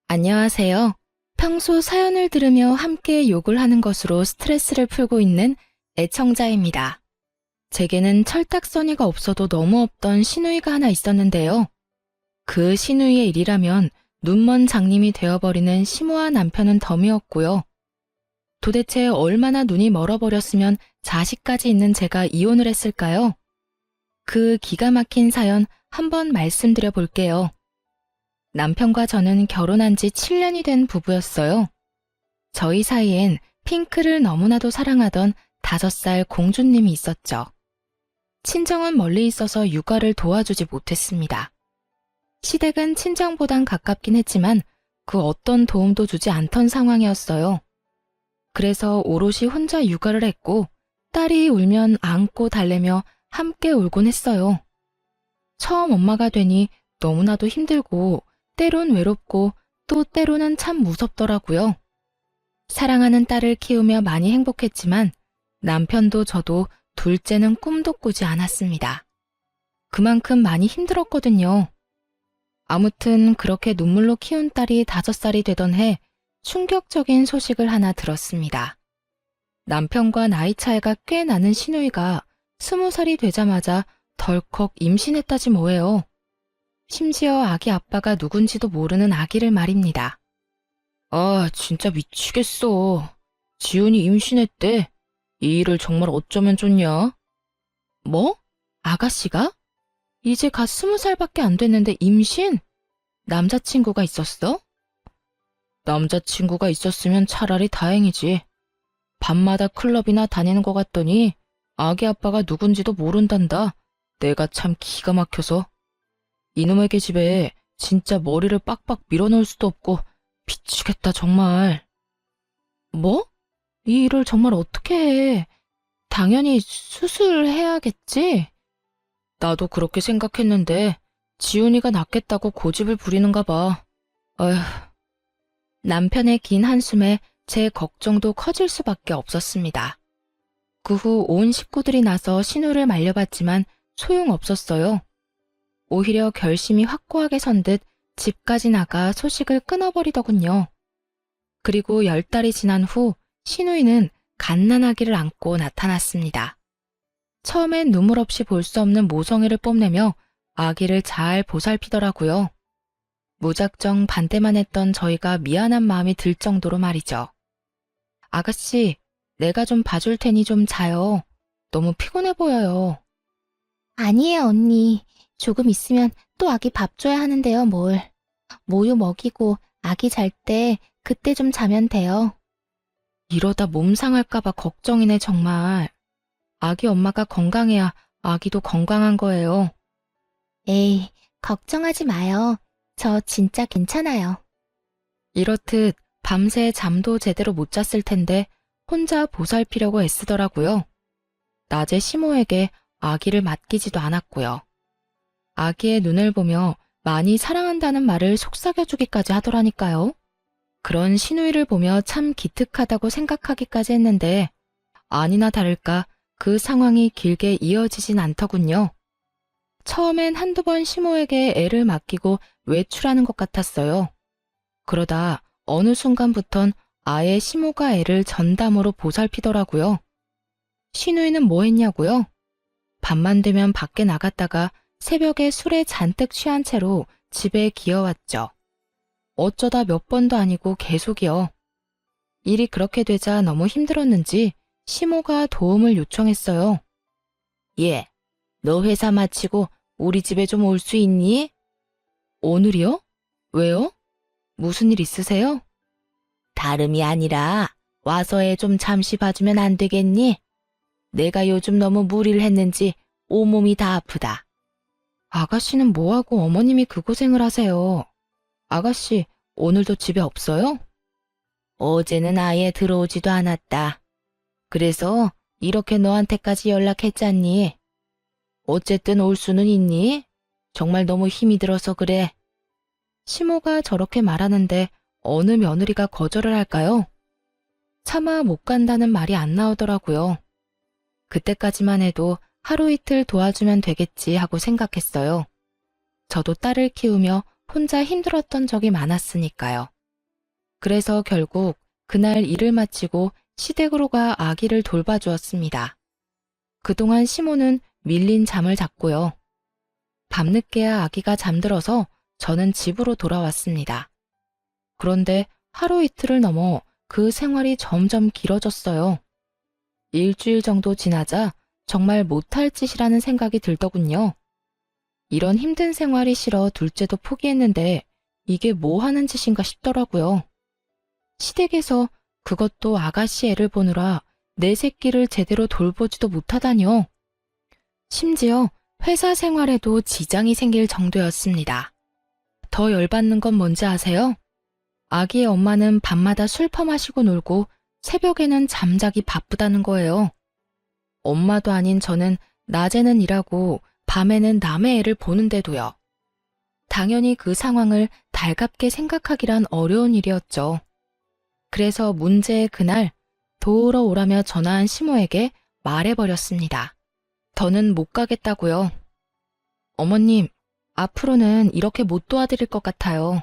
안녕하세요. 평소 사연을 들으며 함께 욕을 하는 것으로 스트레스를 풀고 있는 애청자입니다. 제게는 철딱서니가 없어도 너무 없던 시누이가 하나 있었는데요. 그 시누이의 일이라면 눈먼 장님이 되어버리는 심오한 남편은 덤이었고요. 도대체 얼마나 눈이 멀어버렸으면 자식까지 있는 제가 이혼을 했을까요? 그 기가 막힌 사연 한번 말씀드려 볼게요. 남편과 저는 결혼한 지 7년이 된 부부였어요. 저희 사이엔 핑크를 너무나도 사랑하던 5살 공주님이 있었죠. 친정은 멀리 있어서 육아를 도와주지 못했습니다. 시댁은 친정보단 가깝긴 했지만 그 어떤 도움도 주지 않던 상황이었어요. 그래서 오롯이 혼자 육아를 했고 딸이 울면 안고 달래며 함께 울곤 했어요. 처음 엄마가 되니 너무나도 힘들고 때론 외롭고 또 때로는 참 무섭더라고요. 사랑하는 딸을 키우며 많이 행복했지만 남편도 저도 둘째는 꿈도 꾸지 않았습니다. 그만큼 많이 힘들었거든요. 아무튼 그렇게 눈물로 키운 딸이 5살이 되던 해 충격적인 소식을 하나 들었습니다. 남편과 나이 차이가 꽤 나는 시누이가 20살이 되자마자 덜컥 임신했다지 뭐예요. 심지어 아기 아빠가 누군지도 모르는 아기를 말입니다. 아, 진짜 미치겠어. 지훈이 임신했대. 이 일을 정말 어쩌면 좋냐? 뭐? 아가씨가? 이제 갓 20살밖에 안 됐는데 임신? 남자친구가 있었어? 남자친구가 있었으면 차라리 다행이지. 밤마다 클럽이나 다니는 것 같더니 아기 아빠가 누군지도 모른단다. 내가 참 기가 막혀서. 이놈에게 집에 진짜 머리를 빡빡 밀어넣을 수도 없고 미치겠다 정말. 뭐? 이 일을 정말 어떻게 해? 당연히 수술해야겠지? 나도 그렇게 생각했는데 지훈이가 낫겠다고 고집을 부리는가 봐. 어휴. 남편의 긴 한숨에 제 걱정도 커질 수밖에 없었습니다. 그 후 온 식구들이 나서 신우를 말려봤지만 소용없었어요. 오히려 결심이 확고하게 선 듯 집까지 나가 소식을 끊어버리더군요. 그리고 10달이 지난 후 시누이는 갓난아기를 안고 나타났습니다. 처음엔 눈물 없이 볼 수 없는 모성애를 뽐내며 아기를 잘 보살피더라고요. 무작정 반대만 했던 저희가 미안한 마음이 들 정도로 말이죠. 아가씨, 내가 좀 봐줄 테니 좀 자요. 너무 피곤해 보여요. 아니에요, 언니. 조금 있으면 또 아기 밥 줘야 하는데요, 뭘. 모유 먹이고 아기 잘 때 그때 좀 자면 돼요. 이러다 몸 상할까봐 걱정이네 정말. 아기 엄마가 건강해야 아기도 건강한 거예요. 에이, 걱정하지 마요. 저 진짜 괜찮아요. 이렇듯 밤새 잠도 제대로 못 잤을 텐데 혼자 보살피려고 애쓰더라고요. 낮에 시모에게 아기를 맡기지도 않았고요. 아기의 눈을 보며 많이 사랑한다는 말을 속삭여주기까지 하더라니까요. 그런 시누이를 보며 참 기특하다고 생각하기까지 했는데 아니나 다를까 그 상황이 길게 이어지진 않더군요. 처음엔 한두 번 시모에게 애를 맡기고 외출하는 것 같았어요. 그러다 어느 순간부턴 아예 시모가 애를 전담으로 보살피더라고요. 시누이는 뭐 했냐고요? 밤만 되면 밖에 나갔다가 새벽에 술에 잔뜩 취한 채로 집에 기어왔죠. 어쩌다 몇 번도 아니고 계속이요. 일이 그렇게 되자 너무 힘들었는지 시모가 도움을 요청했어요. 예, 너 회사 마치고 우리 집에 좀 올 수 있니? 오늘이요? 왜요? 무슨 일 있으세요? 다름이 아니라 와서 애 좀 잠시 봐주면 안 되겠니? 내가 요즘 너무 무리를 했는지 온몸이 다 아프다. 아가씨는 뭐하고 어머님이 그 고생을 하세요? 아가씨, 오늘도 집에 없어요? 어제는 아예 들어오지도 않았다. 그래서 이렇게 너한테까지 연락했잖니. 어쨌든 올 수는 있니? 정말 너무 힘이 들어서 그래. 시모가 저렇게 말하는데 어느 며느리가 거절을 할까요? 차마 못 간다는 말이 안 나오더라고요. 그때까지만 해도 하루 이틀 도와주면 되겠지 하고 생각했어요. 저도 딸을 키우며 혼자 힘들었던 적이 많았으니까요. 그래서 결국 그날 일을 마치고 시댁으로 가 아기를 돌봐주었습니다. 그동안 시모는 밀린 잠을 잤고요. 밤늦게야 아기가 잠들어서 저는 집으로 돌아왔습니다. 그런데 하루 이틀을 넘어 그 생활이 점점 길어졌어요. 일주일 정도 지나자 정말 못할 짓이라는 생각이 들더군요. 이런 힘든 생활이 싫어 둘째도 포기했는데 이게 뭐 하는 짓인가 싶더라고요. 시댁에서 그것도 아가씨 애를 보느라 내 새끼를 제대로 돌보지도 못하다뇨. 심지어 회사 생활에도 지장이 생길 정도였습니다. 더 열받는 건 뭔지 아세요? 아기의 엄마는 밤마다 술 퍼마시고 놀고 새벽에는 잠자기 바쁘다는 거예요. 엄마도 아닌 저는 낮에는 일하고 밤에는 남의 애를 보는데도요. 당연히 그 상황을 달갑게 생각하기란 어려운 일이었죠. 그래서 문제의 그날 도우러 오라며 전화한 시모에게 말해버렸습니다. 더는 못 가겠다고요. 어머님, 앞으로는 이렇게 못 도와드릴 것 같아요.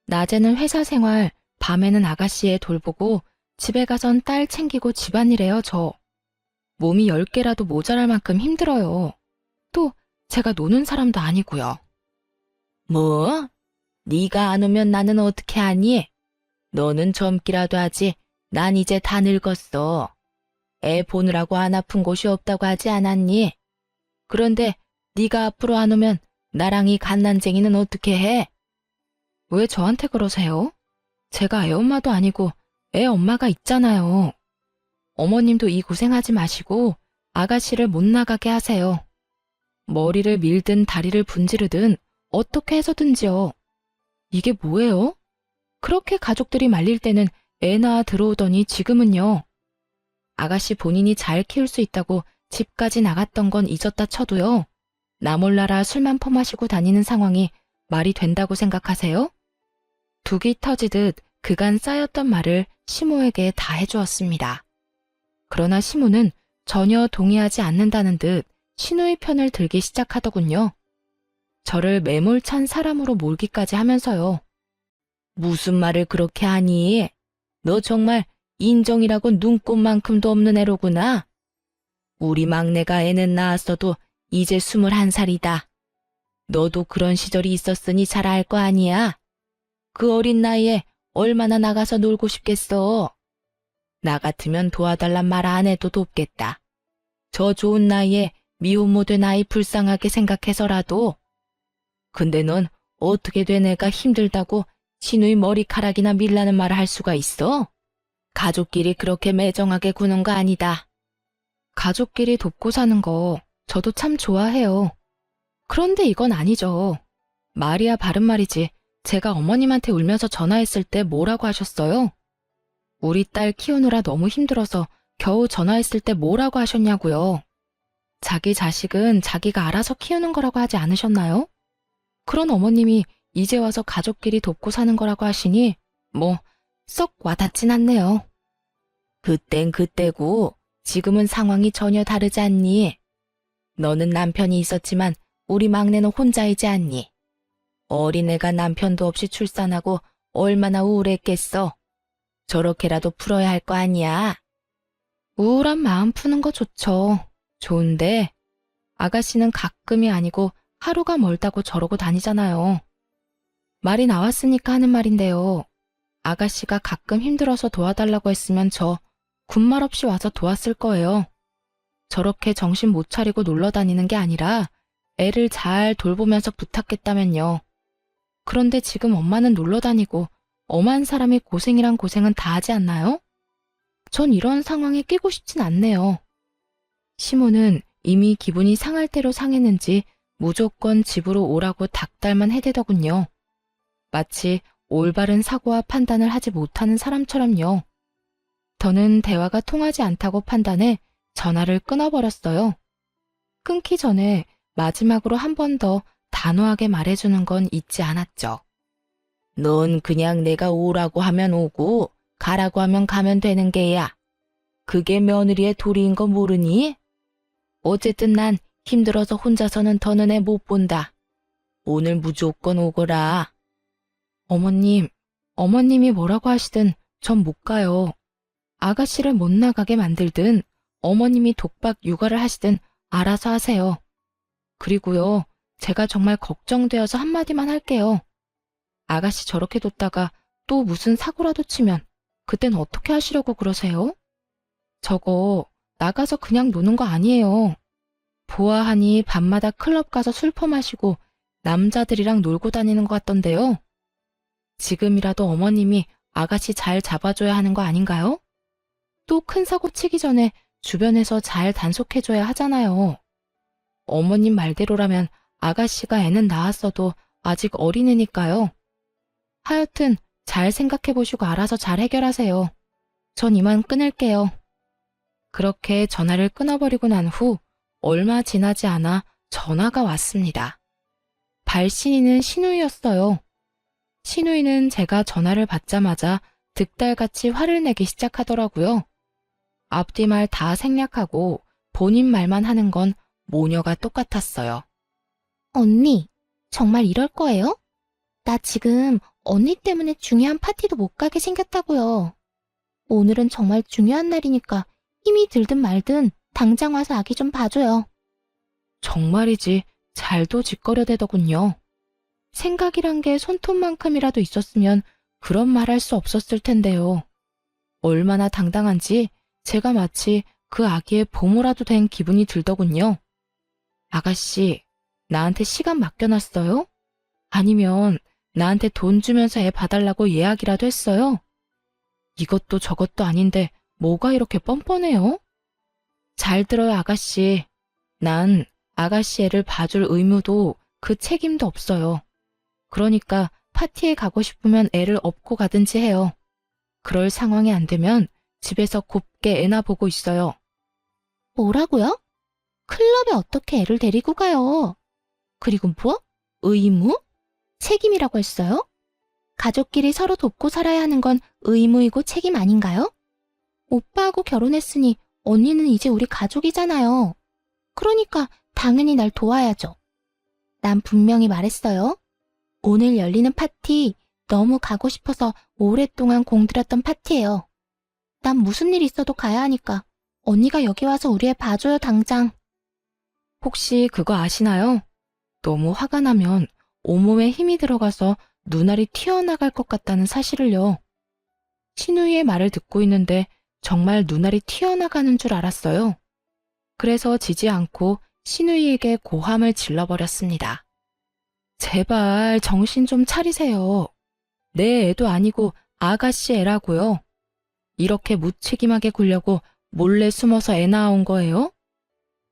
낮에는 회사 생활, 밤에는 아가씨 애 돌보고 집에 가선 딸 챙기고 집안일해요, 저. 몸이 10개라도 모자랄 만큼 힘들어요. 또 제가 노는 사람도 아니고요. 뭐? 네가 안 오면 나는 어떻게 하니? 너는 젊기라도 하지. 난 이제 다 늙었어. 애 보느라고 안 아픈 곳이 없다고 하지 않았니? 그런데 네가 앞으로 안 오면 나랑 이 갓난쟁이는 어떻게 해? 왜 저한테 그러세요? 제가 애 엄마도 아니고 애 엄마가 있잖아요. 어머님도 이 고생하지 마시고 아가씨를 못 나가게 하세요. 머리를 밀든 다리를 분지르든 어떻게 해서든지요. 이게 뭐예요? 그렇게 가족들이 말릴 때는 애 낳아 들어오더니 지금은요. 아가씨 본인이 잘 키울 수 있다고 집까지 나갔던 건 잊었다 쳐도요. 나 몰라라 술만 퍼마시고 다니는 상황이 말이 된다고 생각하세요? 둑이 터지듯 그간 쌓였던 말을 시모에게 다 해주었습니다. 그러나 시모는 전혀 동의하지 않는다는 듯 시누이 편을 들기 시작하더군요. 저를 매몰찬 사람으로 몰기까지 하면서요. 무슨 말을 그렇게 하니? 너 정말 인정이라고 눈꼽만큼도 없는 애로구나. 우리 막내가 애는 낳았어도 이제 21살이다. 너도 그런 시절이 있었으니 잘 알 거 아니야. 그 어린 나이에 얼마나 나가서 놀고 싶겠어. 나 같으면 도와달란 말 안 해도 돕겠다. 저 좋은 나이에 미혼모 된 아이 불쌍하게 생각해서라도. 근데 넌 어떻게 된 애가 힘들다고 시누이 머리카락이나 밀라는 말을 할 수가 있어? 가족끼리 그렇게 매정하게 구는 거 아니다. 가족끼리 돕고 사는 거 저도 참 좋아해요. 그런데 이건 아니죠. 말이야 바른 말이지. 제가 어머님한테 울면서 전화했을 때 뭐라고 하셨어요? 우리 딸 키우느라 너무 힘들어서 겨우 전화했을 때 뭐라고 하셨냐고요. 자기 자식은 자기가 알아서 키우는 거라고 하지 않으셨나요? 그런 어머님이 이제 와서 가족끼리 돕고 사는 거라고 하시니 뭐 썩 와닿진 않네요. 그땐 그때고 지금은 상황이 전혀 다르지 않니? 너는 남편이 있었지만 우리 막내는 혼자이지 않니? 어린애가 남편도 없이 출산하고 얼마나 우울했겠어. 저렇게라도 풀어야 할 거 아니야. 우울한 마음 푸는 거 좋죠. 좋은데 아가씨는 가끔이 아니고 하루가 멀다고 저러고 다니잖아요. 말이 나왔으니까 하는 말인데요. 아가씨가 가끔 힘들어서 도와달라고 했으면 저 군말 없이 와서 도왔을 거예요. 저렇게 정신 못 차리고 놀러 다니는 게 아니라 애를 잘 돌보면서 부탁했다면요. 그런데 지금 엄마는 놀러 다니고 엄한 사람이 고생이란 고생은 다 하지 않나요? 전 이런 상황에 끼고 싶진 않네요. 시모는 이미 기분이 상할 대로 상했는지 무조건 집으로 오라고 닥달만 해대더군요. 마치 올바른 사고와 판단을 하지 못하는 사람처럼요. 저는 대화가 통하지 않다고 판단해 전화를 끊어버렸어요. 끊기 전에 마지막으로 한 번 더 단호하게 말해주는 건 잊지 않았죠. 넌 그냥 내가 오라고 하면 오고 가라고 하면 가면 되는 게야. 그게 며느리의 도리인 거 모르니? 어쨌든 난 힘들어서 혼자서는 더는 애 못 본다. 오늘 무조건 오거라. 어머님, 어머님이 뭐라고 하시든 전 못 가요. 아가씨를 못 나가게 만들든 어머님이 독박 육아를 하시든 알아서 하세요. 그리고요, 제가 정말 걱정되어서 한마디만 할게요. 아가씨 저렇게 뒀다가 또 무슨 사고라도 치면 그땐 어떻게 하시려고 그러세요? 저거 나가서 그냥 노는 거 아니에요. 보아하니 밤마다 클럽 가서 술 퍼마시고 남자들이랑 놀고 다니는 것 같던데요. 지금이라도 어머님이 아가씨 잘 잡아줘야 하는 거 아닌가요? 또 큰 사고 치기 전에 주변에서 잘 단속해줘야 하잖아요. 어머님 말대로라면 아가씨가 애는 낳았어도 아직 어린애니까요. 하여튼 잘 생각해보시고 알아서 잘 해결하세요. 전 이만 끊을게요. 그렇게 전화를 끊어버리고 난 후 얼마 지나지 않아 전화가 왔습니다. 발신인은 신우이였어요. 신우이는 제가 전화를 받자마자 득달같이 화를 내기 시작하더라고요. 앞뒤 말 다 생략하고 본인 말만 하는 건 모녀가 똑같았어요. 언니, 정말 이럴 거예요? 나 지금 언니 때문에 중요한 파티도 못 가게 생겼다고요. 오늘은 정말 중요한 날이니까 힘이 들든 말든 당장 와서 아기 좀 봐줘요. 정말이지 잘도 짓거려대더군요. 생각이란 게 손톱만큼이라도 있었으면 그런 말 할 수 없었을 텐데요. 얼마나 당당한지 제가 마치 그 아기의 보모라도 된 기분이 들더군요. 아가씨, 나한테 시간 맡겨놨어요? 아니면 나한테 돈 주면서 애 봐달라고 예약이라도 했어요? 이것도 저것도 아닌데 뭐가 이렇게 뻔뻔해요? 잘 들어요, 아가씨. 난 아가씨 애를 봐줄 의무도 그 책임도 없어요. 그러니까 파티에 가고 싶으면 애를 업고 가든지 해요. 그럴 상황이 안 되면 집에서 곱게 애나 보고 있어요. 뭐라고요? 클럽에 어떻게 애를 데리고 가요? 그리고 뭐? 의무? 책임이라고 했어요? 가족끼리 서로 돕고 살아야 하는 건 의무이고 책임 아닌가요? 오빠하고 결혼했으니 언니는 이제 우리 가족이잖아요. 그러니까 당연히 날 도와야죠. 난 분명히 말했어요. 오늘 열리는 파티 너무 가고 싶어서 오랫동안 공들였던 파티예요. 난 무슨 일 있어도 가야 하니까 언니가 여기 와서 우리 애 봐줘요, 당장. 혹시 그거 아시나요? 너무 화가 나면 온몸에 힘이 들어가서 눈알이 튀어나갈 것 같다는 사실을요. 신우이의 말을 듣고 있는데 정말 눈알이 튀어나가는 줄 알았어요. 그래서 지지 않고 신우이에게 고함을 질러버렸습니다. 제발 정신 좀 차리세요. 내 애도 아니고 아가씨 애라고요. 이렇게 무책임하게 굴려고 몰래 숨어서 애 낳아온 거예요?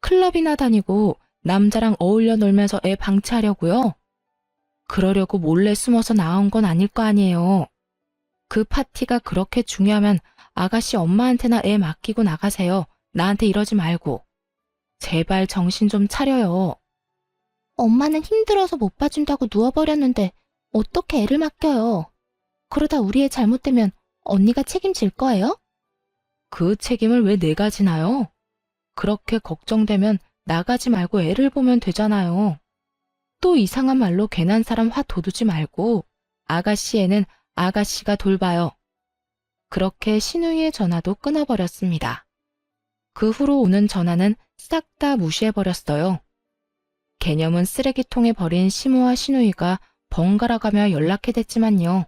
클럽이나 다니고 남자랑 어울려 놀면서 애 방치하려고요? 그러려고 몰래 숨어서 낳아온 건 아닐 거 아니에요. 그 파티가 그렇게 중요하면 아가씨 엄마한테나 애 맡기고 나가세요. 나한테 이러지 말고. 제발 정신 좀 차려요. 엄마는 힘들어서 못 봐준다고 누워버렸는데 어떻게 애를 맡겨요? 그러다 우리 애 잘못되면 언니가 책임질 거예요? 그 책임을 왜 내가 지나요? 그렇게 걱정되면 나가지 말고 애를 보면 되잖아요. 또 이상한 말로 괜한 사람 화 돋우지 말고 아가씨 애는 아가씨가 돌봐요. 그렇게 신우이의 전화도 끊어버렸습니다. 그 후로 오는 전화는 싹 다 무시해버렸어요. 개념은 쓰레기통에 버린 시모와 신우이가 번갈아가며 연락해댔지만요.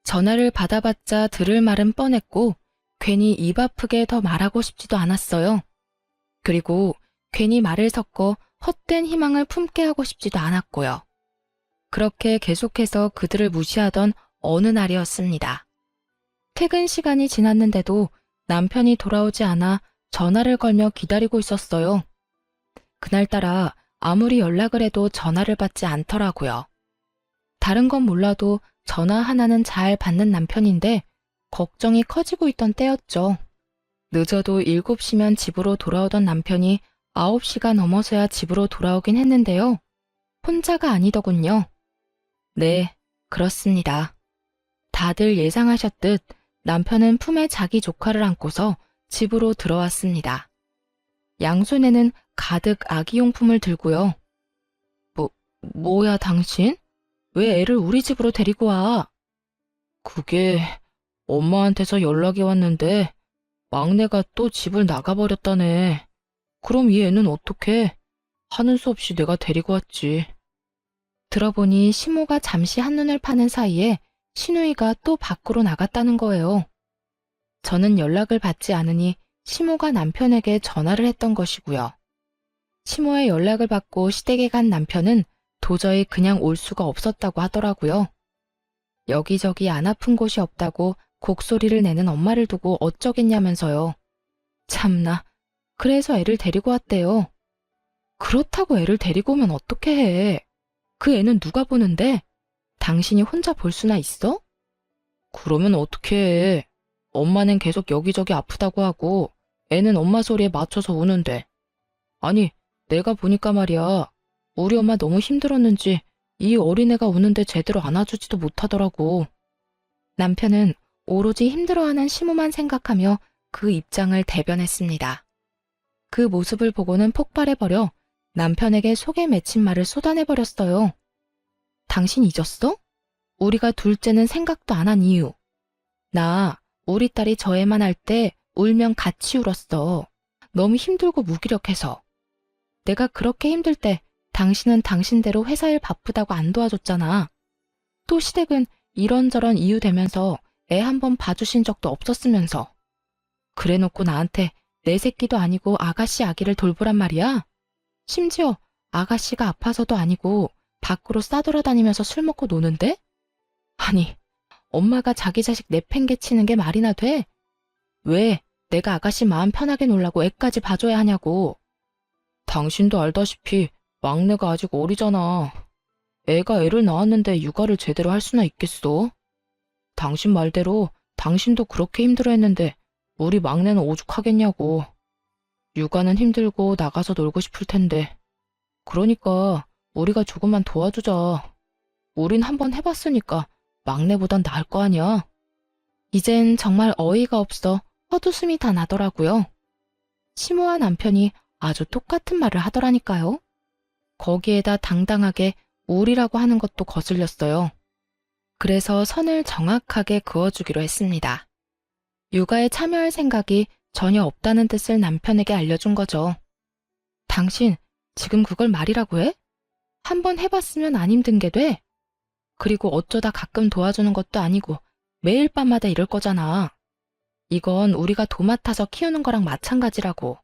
전화를 받아봤자 들을 말은 뻔했고 괜히 입 아프게 더 말하고 싶지도 않았어요. 그리고 괜히 말을 섞어 헛된 희망을 품게 하고 싶지도 않았고요. 그렇게 계속해서 그들을 무시하던 어느 날이었습니다. 퇴근 시간이 지났는데도 남편이 돌아오지 않아 전화를 걸며 기다리고 있었어요. 그날따라 아무리 연락을 해도 전화를 받지 않더라고요. 다른 건 몰라도 전화 하나는 잘 받는 남편인데 걱정이 커지고 있던 때였죠. 늦어도 7시면 집으로 돌아오던 남편이 9시가 넘어서야 집으로 돌아오긴 했는데요. 혼자가 아니더군요. 네, 그렇습니다. 다들 예상하셨듯 남편은 품에 자기 조카를 안고서 집으로 들어왔습니다. 양손에는 가득 아기용품을 들고요. 뭐야 당신? 왜 애를 우리 집으로 데리고 와? 그게 엄마한테서 연락이 왔는데 막내가 또 집을 나가버렸다네. 그럼 이 애는 어떡해? 하는 수 없이 내가 데리고 왔지. 들어보니 시모가 잠시 한눈을 파는 사이에 신우이가 또 밖으로 나갔다는 거예요. 저는 연락을 받지 않으니 시모가 남편에게 전화를 했던 것이고요. 시모의 연락을 받고 시댁에 간 남편은 도저히 그냥 올 수가 없었다고 하더라고요. 여기저기 안 아픈 곳이 없다고 곡소리를 내는 엄마를 두고 어쩌겠냐면서요. 참나, 그래서 애를 데리고 왔대요. 그렇다고 애를 데리고 오면 어떻게 해? 그 애는 누가 보는데? 당신이 혼자 볼 수나 있어? 그러면 어떻게 해? 엄마는 계속 여기저기 아프다고 하고 애는 엄마 소리에 맞춰서 우는데. 아니, 내가 보니까 말이야. 우리 엄마 너무 힘들었는지 이 어린애가 우는데 제대로 안아주지도 못하더라고. 남편은 오로지 힘들어하는 시모만 생각하며 그 입장을 대변했습니다. 그 모습을 보고는 폭발해버려 남편에게 속에 맺힌 말을 쏟아내버렸어요. 당신 잊었어? 우리가 둘째는 생각도 안 한 이유. 나 우리 딸이 저 애만 할 때 울면 같이 울었어. 너무 힘들고 무기력해서. 내가 그렇게 힘들 때 당신은 당신대로 회사 일 바쁘다고 안 도와줬잖아. 또 시댁은 이런저런 이유 대면서 애 한 번 봐주신 적도 없었으면서. 그래놓고 나한테 내 새끼도 아니고 아가씨 아기를 돌보란 말이야? 심지어 아가씨가 아파서도 아니고 밖으로 싸돌아다니면서 술 먹고 노는데? 아니, 엄마가 자기 자식 내팽개치는 게 말이나 돼? 왜 내가 아가씨 마음 편하게 놀라고 애까지 봐줘야 하냐고. 당신도 알다시피 막내가 아직 어리잖아. 애가 애를 낳았는데 육아를 제대로 할 수나 있겠어? 당신 말대로 당신도 그렇게 힘들어했는데 우리 막내는 오죽하겠냐고. 육아는 힘들고 나가서 놀고 싶을 텐데. 그러니까 우리가 조금만 도와주자. 우린 한번 해봤으니까 막내보단 나을 거 아니야. 이젠 정말 어이가 없어 헛웃음이 다 나더라고요. 시모와 남편이 아주 똑같은 말을 하더라니까요. 거기에다 당당하게 우리라고 하는 것도 거슬렸어요. 그래서 선을 정확하게 그어주기로 했습니다. 육아에 참여할 생각이 전혀 없다는 뜻을 남편에게 알려준 거죠. 당신 지금 그걸 말이라고 해? 한번 해봤으면 안 힘든 게 돼? 그리고 어쩌다 가끔 도와주는 것도 아니고 매일 밤마다 이럴 거잖아. 이건 우리가 도맡아서 키우는 거랑 마찬가지라고.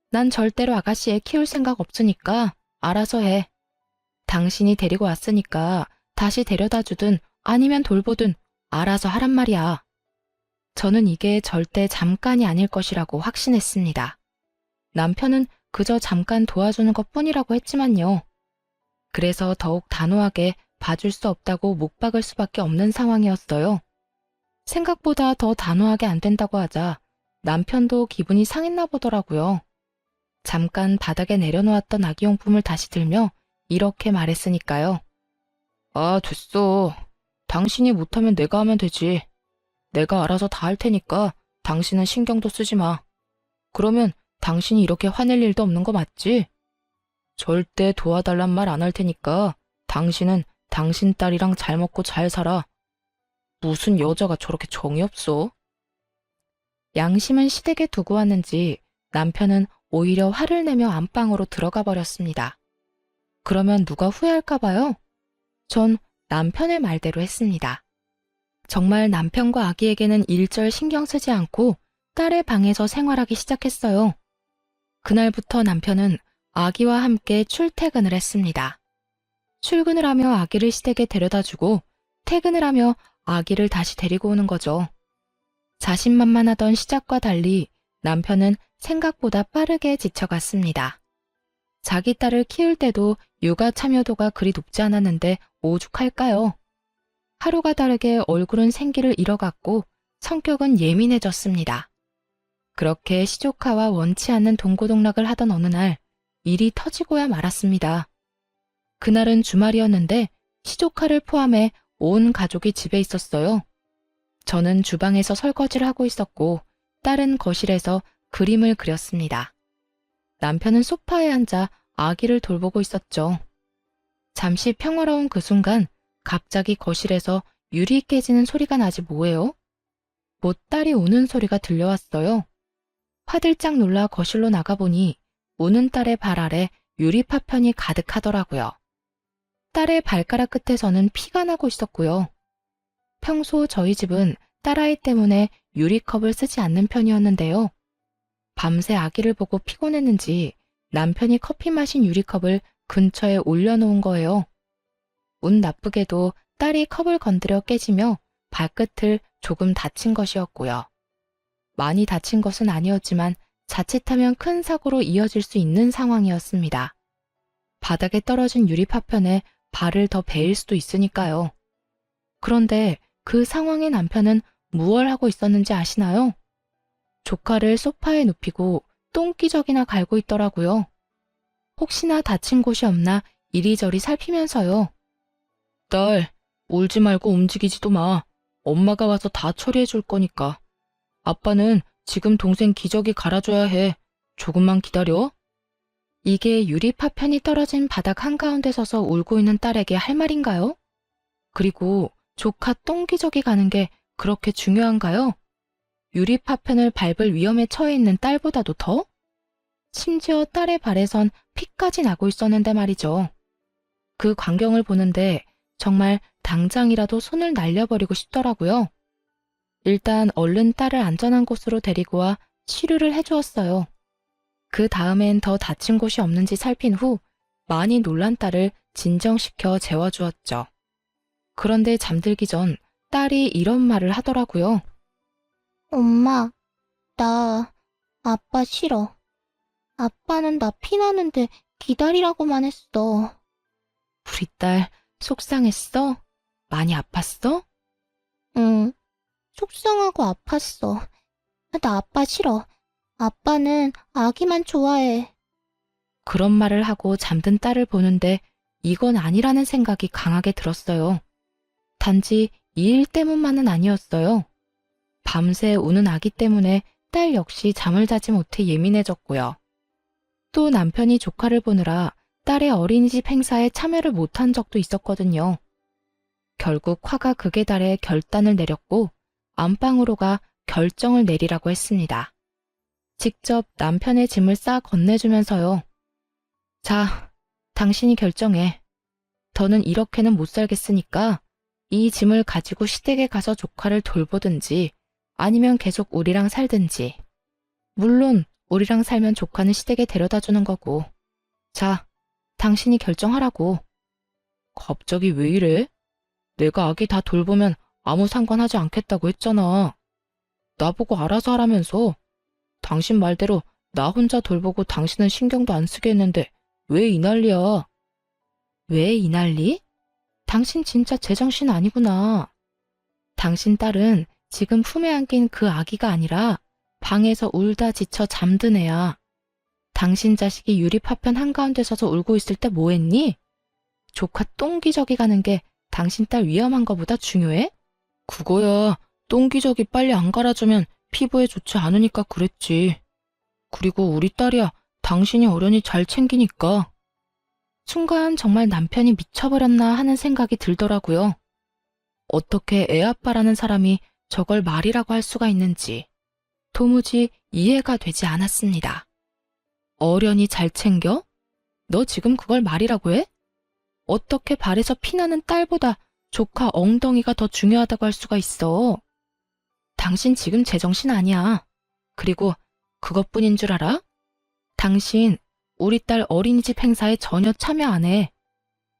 난 절대로 아가씨 애 키울 생각 없으니까 알아서 해. 당신이 데리고 왔으니까 다시 데려다 주든 아니면 돌보든 알아서 하란 말이야. 저는 이게 절대 잠깐이 아닐 것이라고 확신했습니다. 남편은 그저 잠깐 도와주는 것뿐이라고 했지만요. 그래서 더욱 단호하게 봐줄 수 없다고 못 박을 수밖에 없는 상황이었어요. 생각보다 더 단호하게 안 된다고 하자 남편도 기분이 상했나 보더라고요. 잠깐 바닥에 내려놓았던 아기용품을 다시 들며 이렇게 말했으니까요. 아, 됐어. 당신이 못하면 내가 하면 되지. 내가 알아서 다 할 테니까 당신은 신경도 쓰지 마. 그러면 당신이 이렇게 화낼 일도 없는 거 맞지? 절대 도와달란 말 안 할 테니까 당신은 당신 딸이랑 잘 먹고 잘 살아. 무슨 여자가 저렇게 정이 없어? 양심은 시댁에 두고 왔는지 남편은 오히려 화를 내며 안방으로 들어가 버렸습니다. 그러면 누가 후회할까 봐요? 전 남편의 말대로 했습니다. 정말 남편과 아기에게는 일절 신경 쓰지 않고 딸의 방에서 생활하기 시작했어요. 그날부터 남편은 아기와 함께 출퇴근을 했습니다. 출근을 하며 아기를 시댁에 데려다주고 퇴근을 하며 아기를 다시 데리고 오는 거죠. 자신만만하던 시작과 달리 남편은 생각보다 빠르게 지쳐갔습니다. 자기 딸을 키울 때도 육아 참여도가 그리 높지 않았는데 오죽할까요? 하루가 다르게 얼굴은 생기를 잃어갔고 성격은 예민해졌습니다. 그렇게 시조카와 원치 않는 동고동락을 하던 어느 날 일이 터지고야 말았습니다. 그날은 주말이었는데 시조카를 포함해 온 가족이 집에 있었어요. 저는 주방에서 설거지를 하고 있었고 딸은 거실에서 그림을 그렸습니다. 남편은 소파에 앉아 아기를 돌보고 있었죠. 잠시 평화로운 그 순간 갑자기 거실에서 유리 깨지는 소리가 나지 뭐예요? 뭐 딸이 우는 소리가 들려왔어요. 화들짝 놀라 거실로 나가보니 우는 딸의 발 아래 유리 파편이 가득하더라고요. 딸의 발가락 끝에서는 피가 나고 있었고요. 평소 저희 집은 딸아이 때문에 유리컵을 쓰지 않는 편이었는데요. 밤새 아기를 보고 피곤했는지 남편이 커피 마신 유리컵을 근처에 올려놓은 거예요. 운 나쁘게도 딸이 컵을 건드려 깨지며 발끝을 조금 다친 것이었고요. 많이 다친 것은 아니었지만 자칫하면 큰 사고로 이어질 수 있는 상황이었습니다. 바닥에 떨어진 유리 파편에 발을 더 베일 수도 있으니까요. 그런데 그 상황에 남편은 무얼 하고 있었는지 아시나요? 조카를 소파에 눕히고 똥기저귀나 갈고 있더라고요. 혹시나 다친 곳이 없나 이리저리 살피면서요. 딸, 울지 말고 움직이지도 마. 엄마가 와서 다 처리해 줄 거니까. 아빠는 지금 동생 기저귀 갈아줘야 해. 조금만 기다려. 이게 유리 파편이 떨어진 바닥 한가운데 서서 울고 있는 딸에게 할 말인가요? 그리고 조카 똥기저귀 가는 게 그렇게 중요한가요? 유리 파편을 밟을 위험에 처해 있는 딸보다도 더? 심지어 딸의 발에선 피까지 나고 있었는데 말이죠. 그 광경을 보는데 정말 당장이라도 손을 날려버리고 싶더라고요. 일단 얼른 딸을 안전한 곳으로 데리고 와 치료를 해주었어요. 그 다음엔 더 다친 곳이 없는지 살핀 후 많이 놀란 딸을 진정시켜 재워주었죠. 그런데 잠들기 전 딸이 이런 말을 하더라고요. 엄마, 나 아빠 싫어. 아빠는 나 피나는데 기다리라고만 했어. 우리 딸 속상했어? 많이 아팠어? 응, 속상하고 아팠어. 나 아빠 싫어. 아빠는 아기만 좋아해. 그런 말을 하고 잠든 딸을 보는데 이건 아니라는 생각이 강하게 들었어요. 단지 이 일 때문만은 아니었어요. 밤새 우는 아기 때문에 딸 역시 잠을 자지 못해 예민해졌고요. 또 남편이 조카를 보느라 딸의 어린이집 행사에 참여를 못한 적도 있었거든요. 결국 화가 극에 달해 결단을 내렸고 안방으로 가 결정을 내리라고 했습니다. 직접 남편의 짐을 싸 건네주면서요. 자, 당신이 결정해. 더는 이렇게는 못 살겠으니까 이 짐을 가지고 시댁에 가서 조카를 돌보든지 아니면 계속 우리랑 살든지. 물론 우리랑 살면 조카는 시댁에 데려다 주는 거고. 자, 당신이 결정하라고. 갑자기 왜 이래? 내가 아기 다 돌보면 아무 상관하지 않겠다고 했잖아. 나보고 알아서 하라면서. 당신 말대로 나 혼자 돌보고 당신은 신경도 안 쓰게 했는데 왜 이 난리야? 왜 이 난리? 당신 진짜 제정신 아니구나. 당신 딸은 지금 품에 안긴 그 아기가 아니라 방에서 울다 지쳐 잠든 애야. 당신 자식이 유리 파편 한가운데 서서 울고 있을 때 뭐 했니? 조카 똥기저귀 가는 게 당신 딸 위험한 거보다 중요해? 그거야. 똥기저귀 빨리 안 갈아주면 피부에 좋지 않으니까 그랬지. 그리고 우리 딸이야. 당신이 어련히 잘 챙기니까. 순간 정말 남편이 미쳐버렸나 하는 생각이 들더라고요. 어떻게 애아빠라는 사람이 저걸 말이라고 할 수가 있는지 도무지 이해가 되지 않았습니다. 어련히 잘 챙겨? 너 지금 그걸 말이라고 해? 어떻게 발에서 피나는 딸보다 조카 엉덩이가 더 중요하다고 할 수가 있어? 당신 지금 제정신 아니야. 그리고 그것뿐인 줄 알아? 당신 우리 딸 어린이집 행사에 전혀 참여 안 해.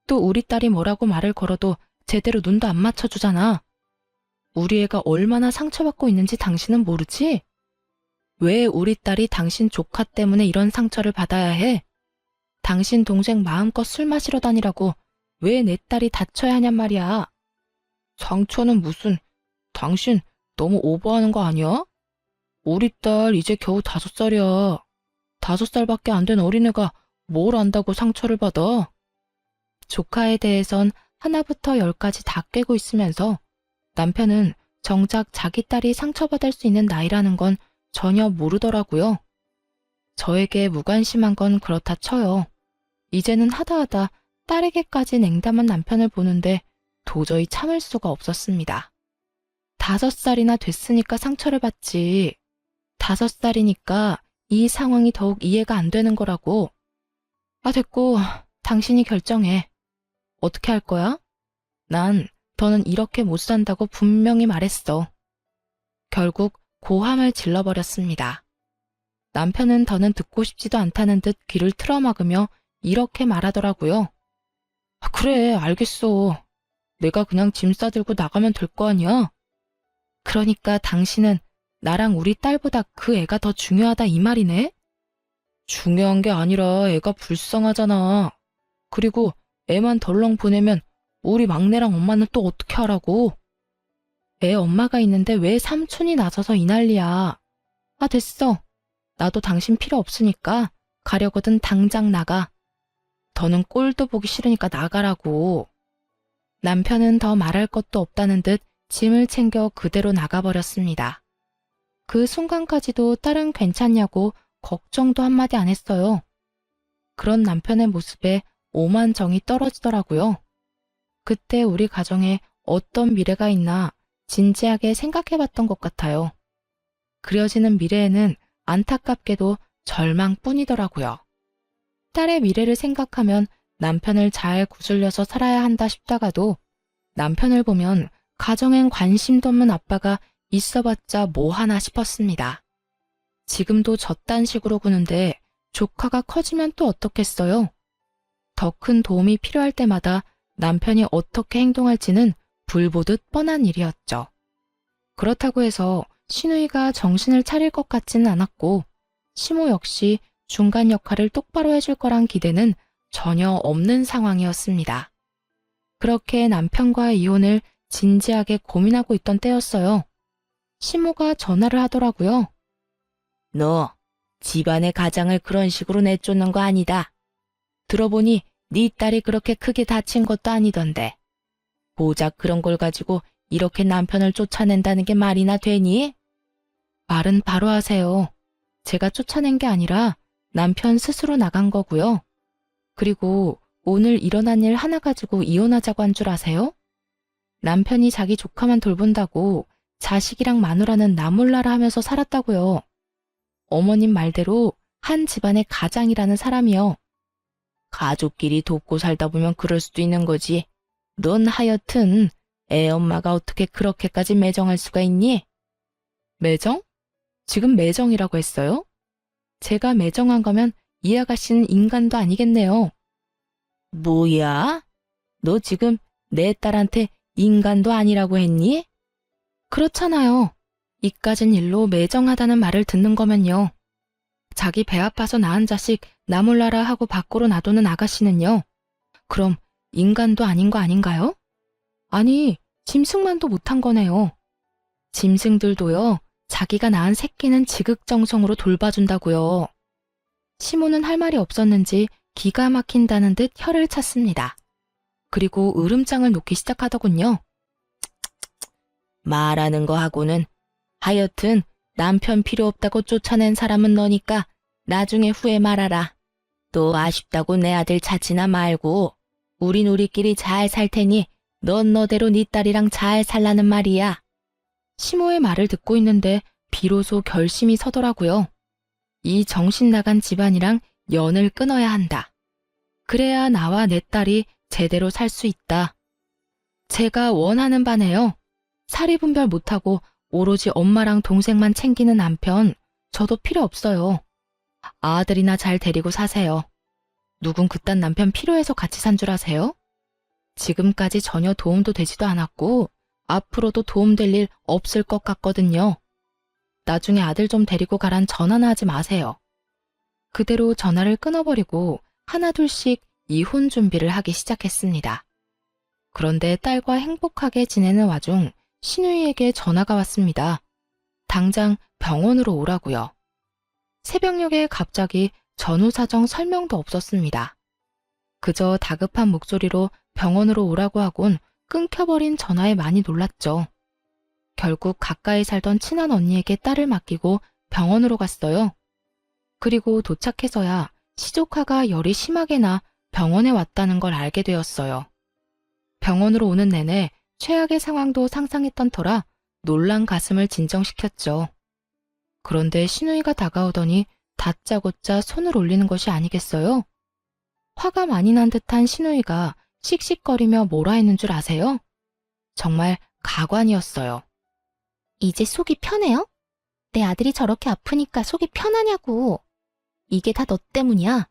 또 우리 딸이 뭐라고 말을 걸어도 제대로 눈도 안 맞춰주잖아. 우리 애가 얼마나 상처받고 있는지 당신은 모르지? 왜 우리 딸이 당신 조카 때문에 이런 상처를 받아야 해? 당신 동생 마음껏 술 마시러 다니라고 왜 내 딸이 다쳐야 하냔 말이야. 상처는 무슨, 당신 너무 오버하는 거 아니야? 우리 딸 이제 겨우 5살이야. 5살밖에 안 된 어린애가 뭘 안다고 상처를 받아? 조카에 대해선 하나부터 10까지 다 꿰고 있으면서 남편은 정작 자기 딸이 상처받을 수 있는 나이라는 건 전혀 모르더라고요. 저에게 무관심한 건 그렇다 쳐요. 이제는 하다하다 딸에게까지 냉담한 남편을 보는데 도저히 참을 수가 없었습니다. 5살이나 됐으니까 상처를 받지. 5살이니까 이 상황이 더욱 이해가 안 되는 거라고. 아, 됐고, 당신이 결정해. 어떻게 할 거야? 난 더는 이렇게 못 산다고 분명히 말했어. 결국 고함을 질러버렸습니다. 남편은 더는 듣고 싶지도 않다는 듯 귀를 틀어막으며 이렇게 말하더라고요. 아, 그래, 알겠어. 내가 그냥 짐 싸들고 나가면 될 거 아니야? 그러니까 당신은 나랑 우리 딸보다 그 애가 더 중요하다 이 말이네? 중요한 게 아니라 애가 불쌍하잖아. 그리고 애만 덜렁 보내면 우리 막내랑 엄마는 또 어떻게 하라고? 애 엄마가 있는데 왜 삼촌이 나서서 이 난리야. 아, 됐어. 나도 당신 필요 없으니까 가려거든 당장 나가. 더는 꼴도 보기 싫으니까 나가라고. 남편은 더 말할 것도 없다는 듯 짐을 챙겨 그대로 나가버렸습니다. 그 순간까지도 딸은 괜찮냐고 걱정도 한마디 안 했어요. 그런 남편의 모습에 오만 정이 떨어지더라고요. 그때 우리 가정에 어떤 미래가 있나 진지하게 생각해봤던 것 같아요. 그려지는 미래에는 안타깝게도 절망뿐이더라고요. 딸의 미래를 생각하면 남편을 잘 구슬려서 살아야 한다 싶다가도 남편을 보면 가정엔 관심도 없는 아빠가 있어봤자 뭐 하나 싶었습니다. 지금도 저딴 식으로 구는데 조카가 커지면 또 어떻겠어요? 더 큰 도움이 필요할 때마다 남편이 어떻게 행동할지는 불보듯 뻔한 일이었죠. 그렇다고 해서 시누이가 정신을 차릴 것 같지는 않았고 시모 역시 중간 역할을 똑바로 해줄 거란 기대는 전혀 없는 상황이었습니다. 그렇게 남편과의 이혼을 진지하게 고민하고 있던 때였어요. 시모가 전화를 하더라고요. 너 집안의 가장을 그런 식으로 내쫓는 거 아니다. 들어보니 네 딸이 그렇게 크게 다친 것도 아니던데. 고작 그런 걸 가지고 이렇게 남편을 쫓아낸다는 게 말이나 되니? 말은 바로 하세요. 제가 쫓아낸 게 아니라 남편 스스로 나간 거고요. 그리고 오늘 일어난 일 하나 가지고 이혼하자고 한 줄 아세요? 남편이 자기 조카만 돌본다고 자식이랑 마누라는 나 몰라라 하면서 살았다고요. 어머님 말대로 한 집안의 가장이라는 사람이요. 가족끼리 돕고 살다 보면 그럴 수도 있는 거지. 넌 하여튼 애 엄마가 어떻게 그렇게까지 매정할 수가 있니? 매정? 지금 매정이라고 했어요? 제가 매정한 거면 이 아가씨는 인간도 아니겠네요. 뭐야? 너 지금 내 딸한테 인간도 아니라고 했니? 그렇잖아요. 이까진 일로 매정하다는 말을 듣는 거면요. 자기 배 아파서 낳은 자식 나 몰라라 하고 밖으로 놔두는 아가씨는요. 그럼 인간도 아닌 거 아닌가요? 아니, 짐승만도 못한 거네요. 짐승들도요, 자기가 낳은 새끼는 지극정성으로 돌봐준다고요. 시모는 할 말이 없었는지 기가 막힌다는 듯 혀를 찼습니다. 그리고 으름장을 놓기 시작하더군요. 말하는 거 하고는 하여튼 남편 필요 없다고 쫓아낸 사람은 너니까 나중에 후회 말아라. 또 아쉽다고 내 아들 찾지나 말고 우린 우리끼리 잘 살 테니 넌 너대로 네 딸이랑 잘 살라는 말이야. 시모의 말을 듣고 있는데 비로소 결심이 서더라고요. 이 정신 나간 집안이랑 연을 끊어야 한다. 그래야 나와 내 딸이 제대로 살 수 있다. 제가 원하는 바네요. 사리 분별 못하고 오로지 엄마랑 동생만 챙기는 남편, 저도 필요 없어요. 아들이나 잘 데리고 사세요. 누군 그딴 남편 필요해서 같이 산 줄 아세요? 지금까지 전혀 도움도 되지도 않았고 앞으로도 도움될 일 없을 것 같거든요. 나중에 아들 좀 데리고 가란 전화나 하지 마세요. 그대로 전화를 끊어버리고 하나둘씩 이혼 준비를 하기 시작했습니다. 그런데 딸과 행복하게 지내는 와중 시누이에게 전화가 왔습니다. 당장 병원으로 오라고요. 새벽녘에 갑자기 전후 사정 설명도 없었습니다. 그저 다급한 목소리로 병원으로 오라고 하곤 끊겨버린 전화에 많이 놀랐죠. 결국 가까이 살던 친한 언니에게 딸을 맡기고 병원으로 갔어요. 그리고 도착해서야 시조카가 열이 심하게 나 병원에 왔다는 걸 알게 되었어요. 병원으로 오는 내내 최악의 상황도 상상했던 터라 놀란 가슴을 진정시켰죠. 그런데 신우이가 다가오더니 다짜고짜 손을 올리는 것이 아니겠어요? 화가 많이 난 듯한 신우이가 씩씩거리며 뭐라 했는 줄 아세요? 정말 가관이었어요. 이제 속이 편해요? 내 아들이 저렇게 아프니까 속이 편하냐고. 이게 다 너 때문이야.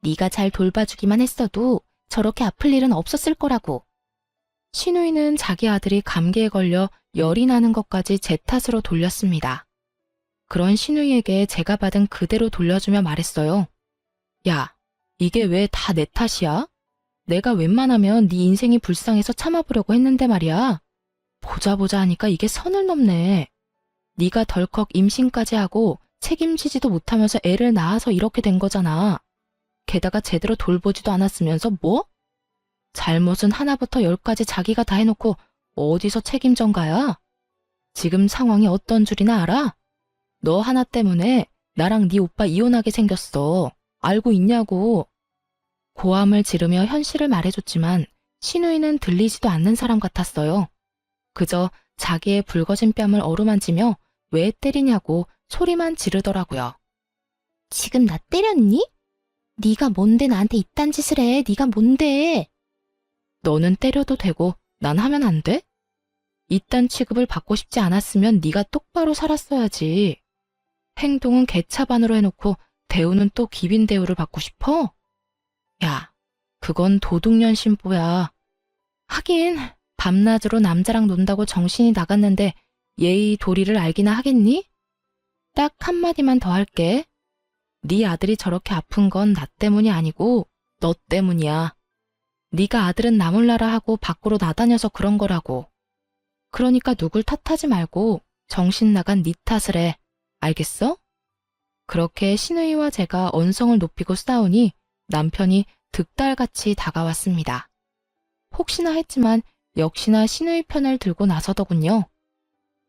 네가 잘 돌봐주기만 했어도 저렇게 아플 일은 없었을 거라고. 신우이는 자기 아들이 감기에 걸려 열이 나는 것까지 제 탓으로 돌렸습니다. 그런 신우이에게 제가 받은 그대로 돌려주며 말했어요. 야, 이게 왜 다 내 탓이야? 내가 웬만하면 네 인생이 불쌍해서 참아보려고 했는데 말이야. 보자 하니까 이게 선을 넘네. 네가 덜컥 임신까지 하고 책임지지도 못하면서 애를 낳아서 이렇게 된 거잖아. 게다가 제대로 돌보지도 않았으면서 뭐? 잘못은 하나부터 열까지 자기가 다 해놓고 어디서 책임전가야? 지금 상황이 어떤 줄이나 알아? 너 하나 때문에 나랑 네 오빠 이혼하게 생겼어. 알고 있냐고. 고함을 지르며 현실을 말해줬지만 신우이는 들리지도 않는 사람 같았어요. 그저 자기의 붉어진 뺨을 어루만지며 왜 때리냐고 소리만 지르더라고요. 지금 나 때렸니? 네가 뭔데 나한테 이딴 짓을 해. 네가 뭔데? 너는 때려도 되고 난 하면 안 돼? 이딴 취급을 받고 싶지 않았으면 네가 똑바로 살았어야지. 행동은 개차반으로 해놓고 대우는 또 기빈 대우를 받고 싶어? 야, 그건 도둑년 심보야. 하긴 밤낮으로 남자랑 논다고 정신이 나갔는데 예의 도리를 알기나 하겠니? 딱 한마디만 더 할게. 네 아들이 저렇게 아픈 건 나 때문이 아니고 너 때문이야. 네가 아들은 나 몰라라 하고 밖으로 나다녀서 그런 거라고. 그러니까 누굴 탓하지 말고 정신 나간 네 탓을 해. 알겠어? 그렇게 신우이와 제가 언성을 높이고 싸우니 남편이 득달같이 다가왔습니다. 혹시나 했지만 역시나 신우이 편을 들고 나서더군요.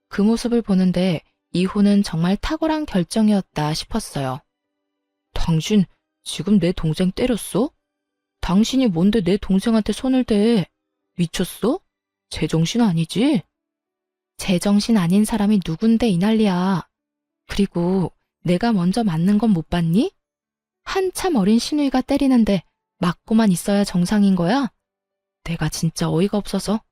그 모습을 보는데 이혼은 정말 탁월한 결정이었다 싶었어요. 당신 지금 내 동생 때렸어? 당신이 뭔데 내 동생한테 손을 대? 미쳤어? 제정신 아니지? 제정신 아닌 사람이 누군데 이 난리야. 그리고 내가 먼저 맞는 건 못 봤니? 한참 어린 신우이가 때리는데 맞고만 있어야 정상인 거야? 내가 진짜 어이가 없어서.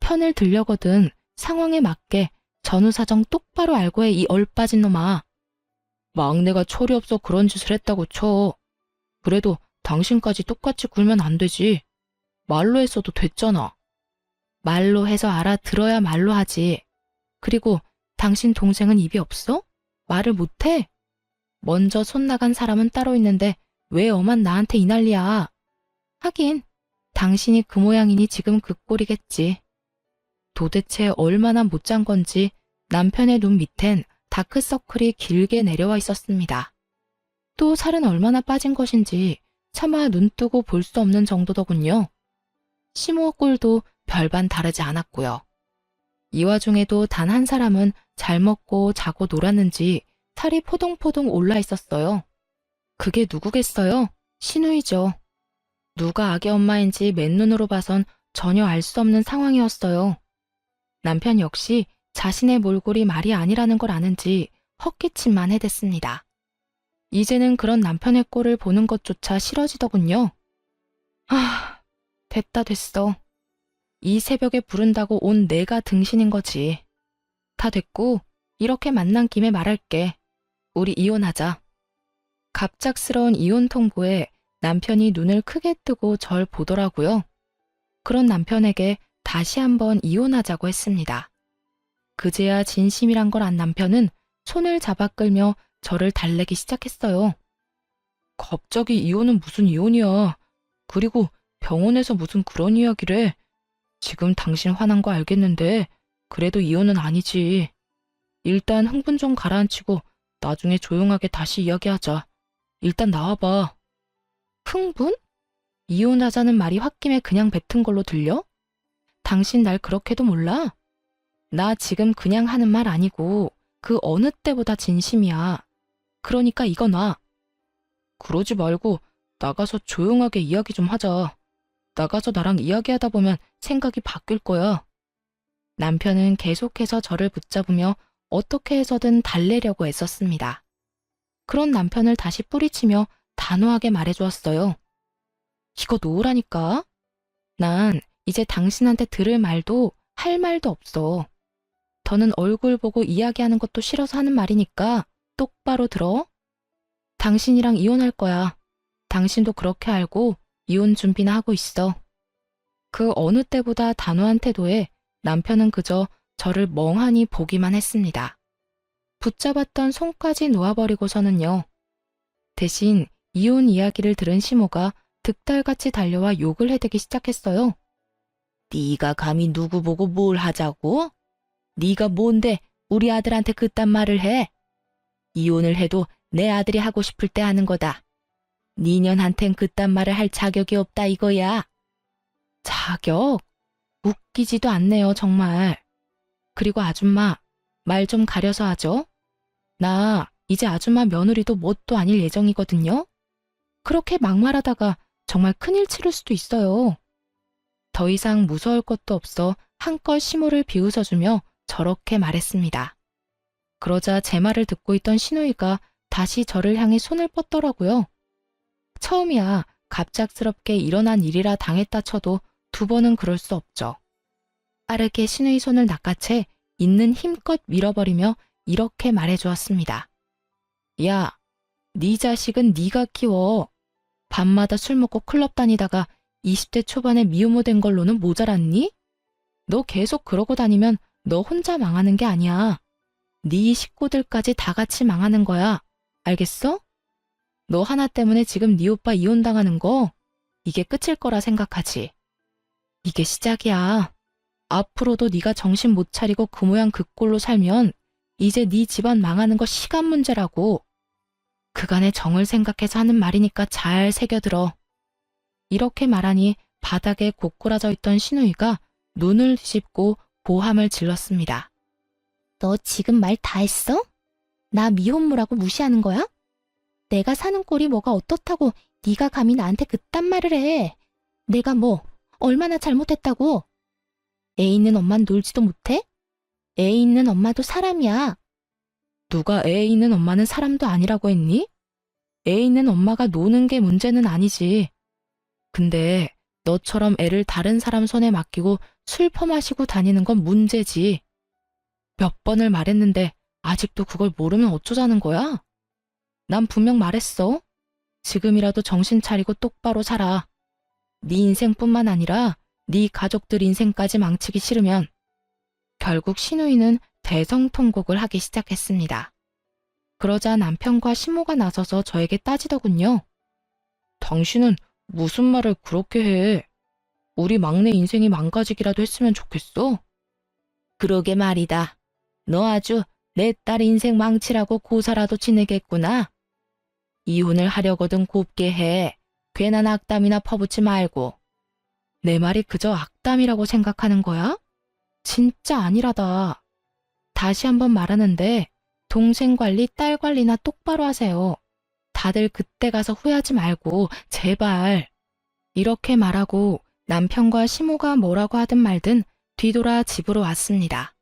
편을 들려거든 상황에 맞게 전후사정 똑바로 알고 해 이 얼빠진 놈아. 막내가 철이 없어 그런 짓을 했다고 쳐. 그래도 당신까지 똑같이 굴면 안 되지. 말로 했어도 됐잖아. 말로 해서 알아들어야 말로 하지. 그리고 당신 동생은 입이 없어? 말을 못해? 먼저 손 나간 사람은 따로 있는데 왜 엄한 나한테 이 난리야. 하긴 당신이 그 모양이니 지금 그 꼴이겠지. 도대체 얼마나 못 잔 건지 남편의 눈 밑엔 다크서클이 길게 내려와 있었습니다. 또 살은 얼마나 빠진 것인지 차마 눈 뜨고 볼 수 없는 정도더군요. 시모 꼴도 별반 다르지 않았고요. 이 와중에도 단 한 사람은 잘 먹고 자고 놀았는지 살이 포동포동 올라 있었어요. 그게 누구겠어요? 신우이죠. 누가 아기 엄마인지 맨눈으로 봐선 전혀 알 수 없는 상황이었어요. 남편 역시 자신의 몰골이 말이 아니라는 걸 아는지 헛기침만 해댔습니다. 이제는 그런 남편의 꼴을 보는 것조차 싫어지더군요. 아, 됐어. 이 새벽에 부른다고 온 내가 등신인 거지. 다 됐고 이렇게 만난 김에 말할게. 우리 이혼하자. 갑작스러운 이혼 통보에 남편이 눈을 크게 뜨고 절 보더라고요. 그런 남편에게 다시 한번 이혼하자고 했습니다. 그제야 진심이란 걸 안 남편은 손을 잡아 끌며 저를 달래기 시작했어요. 갑자기 이혼은 무슨 이혼이야. 그리고 병원에서 무슨 그런 이야기를 해. 지금 당신 화난 거 알겠는데 그래도 이혼은 아니지. 일단 흥분 좀 가라앉히고 나중에 조용하게 다시 이야기하자. 일단 나와봐. 흥분? 이혼하자는 말이 홧김에 그냥 뱉은 걸로 들려? 당신 날 그렇게도 몰라? 나 지금 그냥 하는 말 아니고 그 어느 때보다 진심이야. 그러니까 이거 놔. 그러지 말고 나가서 조용하게 이야기 좀 하자. 나가서 나랑 이야기하다 보면 생각이 바뀔 거야. 남편은 계속해서 저를 붙잡으며 어떻게 해서든 달래려고 애썼습니다. 그런 남편을 다시 뿌리치며 단호하게 말해주었어요. 이거 놓으라니까. 난 이제 당신한테 들을 말도 할 말도 없어. 더는 얼굴 보고 이야기하는 것도 싫어서 하는 말이니까 똑바로 들어. 당신이랑 이혼할 거야. 당신도 그렇게 알고 이혼 준비나 하고 있어. 그 어느 때보다 단호한 태도에 남편은 그저 저를 멍하니 보기만 했습니다. 붙잡았던 손까지 놓아버리고서는요. 대신 이혼 이야기를 들은 시모가 득달같이 달려와 욕을 해대기 시작했어요. 네가 감히 누구 보고 뭘 하자고? 네가 뭔데 우리 아들한테 그딴 말을 해? 이혼을 해도 내 아들이 하고 싶을 때 하는 거다. 니년한텐 그딴 말을 할 자격이 없다 이거야. 자격? 웃기지도 않네요, 정말. 그리고 아줌마, 말 좀 가려서 하죠. 나 이제 아줌마 며느리도 뭣도 아닐 예정이거든요. 그렇게 막말하다가 정말 큰일 치를 수도 있어요. 더 이상 무서울 것도 없어 한껏 시모를 비웃어주며 저렇게 말했습니다. 그러자 제 말을 듣고 있던 시누이가 다시 저를 향해 손을 뻗더라고요. 처음이야 갑작스럽게 일어난 일이라 당했다 쳐도 두 번은 그럴 수 없죠. 빠르게 시누이 손을 낚아채 있는 힘껏 밀어버리며 이렇게 말해주었습니다. 야, 네 자식은 네가 키워. 밤마다 술 먹고 클럽 다니다가 20대 초반에 미혼모 된 걸로는 모자랐니? 너 계속 그러고 다니면 너 혼자 망하는 게 아니야. 네 식구들까지 다 같이 망하는 거야. 알겠어? 너 하나 때문에 지금 네 오빠 이혼당하는 거 이게 끝일 거라 생각하지. 이게 시작이야. 앞으로도 네가 정신 못 차리고 그 모양 그 꼴로 살면 이제 네 집안 망하는 거 시간 문제라고. 그간의 정을 생각해서 하는 말이니까 잘 새겨들어. 이렇게 말하니 바닥에 고꾸라져 있던 시누이가 눈을 뒤집고 고함을 질렀습니다. 너 지금 말 다 했어? 나 미혼모라고 무시하는 거야? 내가 사는 꼴이 뭐가 어떻다고 네가 감히 나한테 그딴 말을 해. 내가 뭐 얼마나 잘못했다고. 애 있는 엄만 놀지도 못해? 애 있는 엄마도 사람이야. 누가 애 있는 엄마는 사람도 아니라고 했니? 애 있는 엄마가 노는 게 문제는 아니지. 근데 너처럼 애를 다른 사람 손에 맡기고 술 퍼마시고 다니는 건 문제지. 몇 번을 말했는데 아직도 그걸 모르면 어쩌자는 거야? 난 분명 말했어. 지금이라도 정신 차리고 똑바로 살아. 네 인생뿐만 아니라 네 가족들 인생까지 망치기 싫으면. 결국 시누이는 대성통곡을 하기 시작했습니다. 그러자 남편과 시모가 나서서 저에게 따지더군요. 당신은 무슨 말을 그렇게 해? 우리 막내 인생이 망가지기라도 했으면 좋겠어? 그러게 말이다. 너 아주 내 딸 인생 망치라고 고사라도 지내겠구나. 이혼을 하려거든 곱게 해. 괜한 악담이나 퍼붓지 말고. 내 말이 그저 악담이라고 생각하는 거야? 진짜 아니라다. 다시 한번 말하는데 동생 관리, 딸 관리나 똑바로 하세요. 다들 그때 가서 후회하지 말고 제발. 이렇게 말하고 남편과 시모가 뭐라고 하든 말든 뒤돌아 집으로 왔습니다.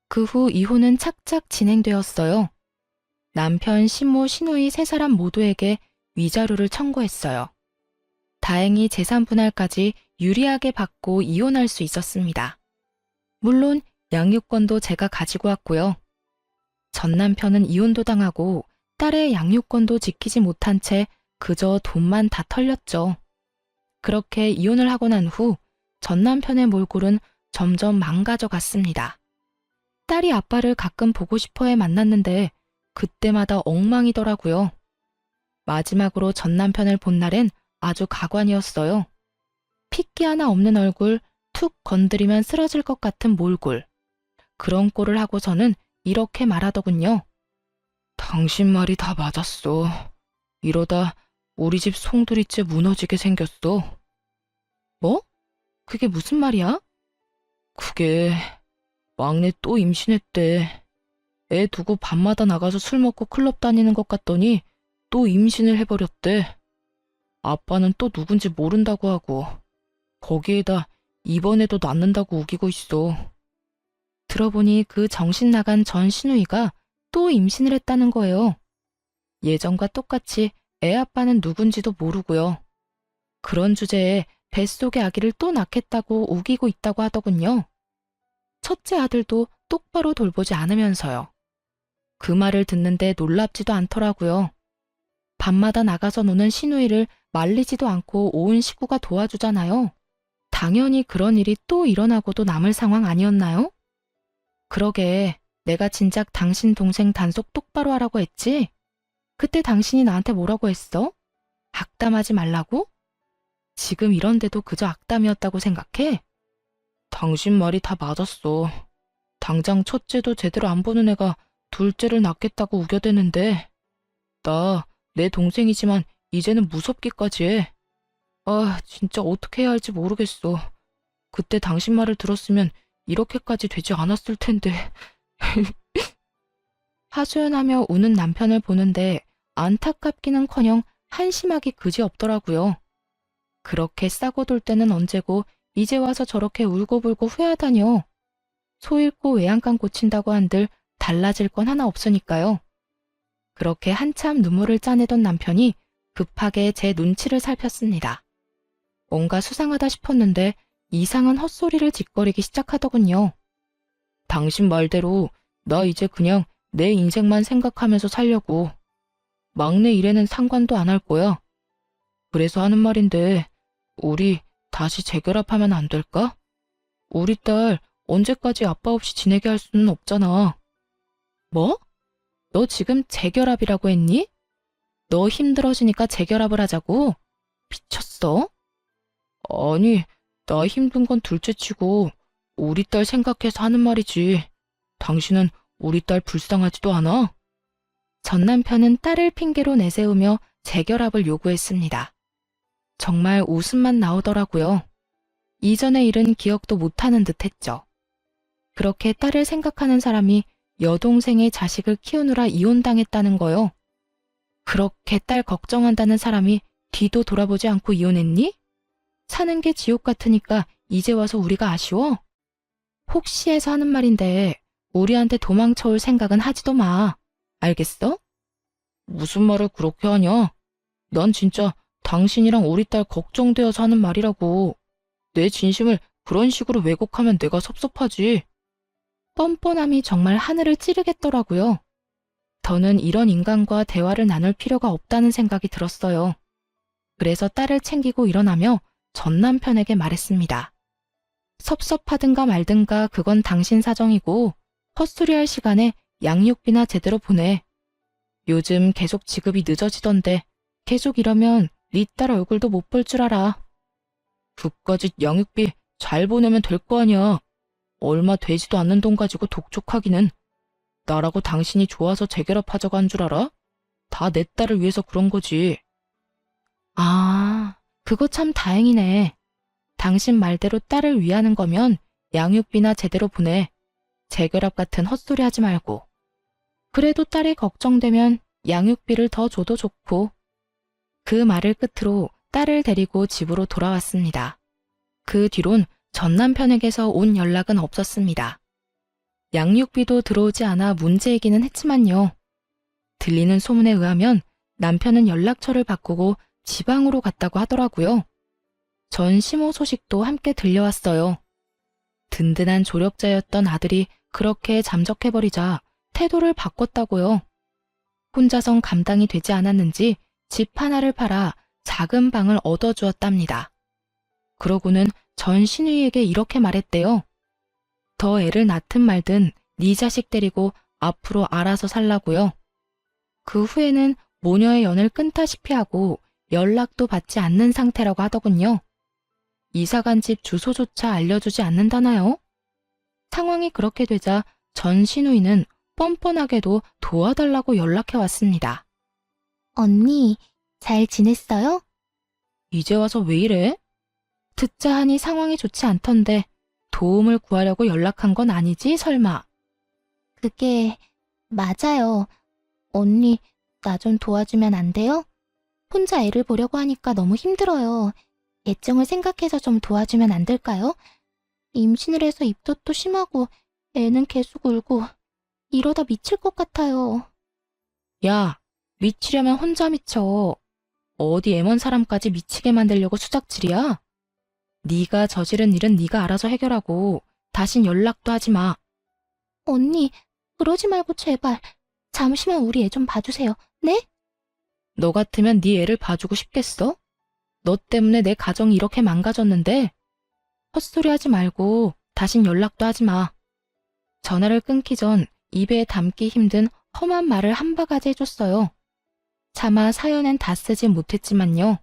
그 후 이혼은 착착 진행되었어요. 남편, 시모, 시누이 세 사람 모두에게 위자료를 청구했어요. 다행히 재산 분할까지 유리하게 받고 이혼할 수 있었습니다. 물론 양육권도 제가 가지고 왔고요. 전 남편은 이혼도 당하고 딸의 양육권도 지키지 못한 채 그저 돈만 다 털렸죠. 그렇게 이혼을 하고 난 후 전 남편의 몰골은 점점 망가져 갔습니다. 딸이 아빠를 가끔 보고 싶어해 만났는데 그때마다 엉망이더라고요. 마지막으로 전 남편을 본 날엔 아주 가관이었어요. 핏기 하나 없는 얼굴, 툭 건드리면 쓰러질 것 같은 몰골. 그런 꼴을 하고서는 이렇게 말하더군요. 당신 말이 다 맞았어. 이러다 우리 집 송두리째 무너지게 생겼어. 뭐? 그게 무슨 말이야? 그게 막내 또 임신했대. 애 두고 밤마다 나가서 술 먹고 클럽 다니는 것 같더니 또 임신을 해버렸대. 아빠는 또 누군지 모른다고 하고. 거기에다 이번에도 낳는다고 우기고 있어. 들어보니 그 정신 나간 전 시누이가 또 임신을 했다는 거예요. 예전과 똑같이 애 아빠는 누군지도 모르고요. 그런 주제에 뱃속의 아기를 또 낳겠다고 우기고 있다고 하더군요. 첫째 아들도 똑바로 돌보지 않으면서요. 그 말을 듣는데 놀랍지도 않더라고요. 밤마다 나가서 노는 시누이를 말리지도 않고 온 식구가 도와주잖아요. 당연히 그런 일이 또 일어나고도 남을 상황 아니었나요? 그러게, 내가 진작 당신 동생 단속 똑바로 하라고 했지? 그때 당신이 나한테 뭐라고 했어? 악담하지 말라고? 지금 이런데도 그저 악담이었다고 생각해? 당신 말이 다 맞았어. 당장 첫째도 제대로 안 보는 애가 둘째를 낳겠다고 우겨대는데 내 동생이지만 이제는 무섭기까지 해. 아, 진짜 어떻게 해야 할지 모르겠어. 그때 당신 말을 들었으면 이렇게까지 되지 않았을 텐데. 하소연하며 우는 남편을 보는데 안타깝기는커녕 한심하기 그지없더라고요. 그렇게 싸고 돌 때는 언제고 이제 와서 저렇게 울고불고 후회하다뇨. 소 잃고 외양간 고친다고 한들 달라질 건 하나 없으니까요. 그렇게 한참 눈물을 짜내던 남편이 급하게 제 눈치를 살폈습니다. 뭔가 수상하다 싶었는데 이상한 헛소리를 짓거리기 시작하더군요. 당신 말대로 나 이제 그냥 내 인생만 생각하면서 살려고. 막내 일에는 상관도 안 할 거야. 그래서 하는 말인데 우리 다시 재결합하면 안 될까? 우리 딸 언제까지 아빠 없이 지내게 할 수는 없잖아. 뭐? 너 지금 재결합이라고 했니? 너 힘들어지니까 재결합을 하자고? 미쳤어? 아니, 나 힘든 건 둘째치고 우리 딸 생각해서 하는 말이지. 당신은 우리 딸 불쌍하지도 않아? 전 남편은 딸을 핑계로 내세우며 재결합을 요구했습니다. 정말 웃음만 나오더라고요. 이전의 일은 기억도 못하는 듯 했죠. 그렇게 딸을 생각하는 사람이 여동생의 자식을 키우느라 이혼당했다는 거요. 그렇게 딸 걱정한다는 사람이 뒤도 돌아보지 않고 이혼했니? 사는 게 지옥 같으니까 이제 와서 우리가 아쉬워? 혹시 해서 하는 말인데 우리한테 도망쳐올 생각은 하지도 마. 알겠어? 무슨 말을 그렇게 하냐? 난 진짜 당신이랑 우리 딸 걱정되어서 하는 말이라고. 내 진심을 그런 식으로 왜곡하면 내가 섭섭하지. 뻔뻔함이 정말 하늘을 찌르겠더라고요. 더는 이런 인간과 대화를 나눌 필요가 없다는 생각이 들었어요. 그래서 딸을 챙기고 일어나며 전 남편에게 말했습니다. 섭섭하든가 말든가 그건 당신 사정이고 헛소리할 시간에 양육비나 제대로 보내. 요즘 계속 지급이 늦어지던데 계속 이러면 네 딸 얼굴도 못 볼 줄 알아. 그까짓 양육비 잘 보내면 될 거 아니야. 얼마 되지도 않는 돈 가지고 독촉하기는. 나라고 당신이 좋아서 재결합하자고 한 줄 알아? 다 내 딸을 위해서 그런 거지. 아, 그거 참 다행이네. 당신 말대로 딸을 위하는 거면 양육비나 제대로 보내. 재결합 같은 헛소리 하지 말고. 그래도 딸이 걱정되면 양육비를 더 줘도 좋고. 그 말을 끝으로 딸을 데리고 집으로 돌아왔습니다. 그 뒤론 전 남편에게서 온 연락은 없었습니다. 양육비도 들어오지 않아 문제이기는 했지만요. 들리는 소문에 의하면 남편은 연락처를 바꾸고 지방으로 갔다고 하더라고요. 전 시모 소식도 함께 들려왔어요. 든든한 조력자였던 아들이 그렇게 잠적해버리자 태도를 바꿨다고요. 혼자선 감당이 되지 않았는지 집 하나를 팔아 작은 방을 얻어주었답니다. 그러고는 전 시누이에게 이렇게 말했대요. 더 애를 낳든 말든 네 자식 데리고 앞으로 알아서 살라고요. 그 후에는 모녀의 연을 끊다시피 하고 연락도 받지 않는 상태라고 하더군요. 이사간 집 주소조차 알려주지 않는다나요? 상황이 그렇게 되자 전 시누이는 뻔뻔하게도 도와달라고 연락해 왔습니다. 언니, 잘 지냈어요? 이제 와서 왜 이래? 듣자 하니 상황이 좋지 않던데 도움을 구하려고 연락한 건 아니지, 설마? 그게 맞아요. 언니, 나 좀 도와주면 안 돼요? 혼자 애를 보려고 하니까 너무 힘들어요. 애정을 생각해서 좀 도와주면 안 될까요? 임신을 해서 입덧도 심하고 애는 계속 울고 이러다 미칠 것 같아요. 야, 미치려면 혼자 미쳐. 어디 애먼 사람까지 미치게 만들려고 수작질이야? 네가 저지른 일은 네가 알아서 해결하고 다신 연락도 하지 마. 언니, 그러지 말고 제발 잠시만 우리 애 좀 봐주세요. 네? 너 같으면 네 애를 봐주고 싶겠어? 너 때문에 내 가정이 이렇게 망가졌는데 헛소리 하지 말고 다신 연락도 하지 마. 전화를 끊기 전 입에 담기 힘든 험한 말을 한 바가지 해줬어요. 차마 사연엔 다 쓰지 못했지만요.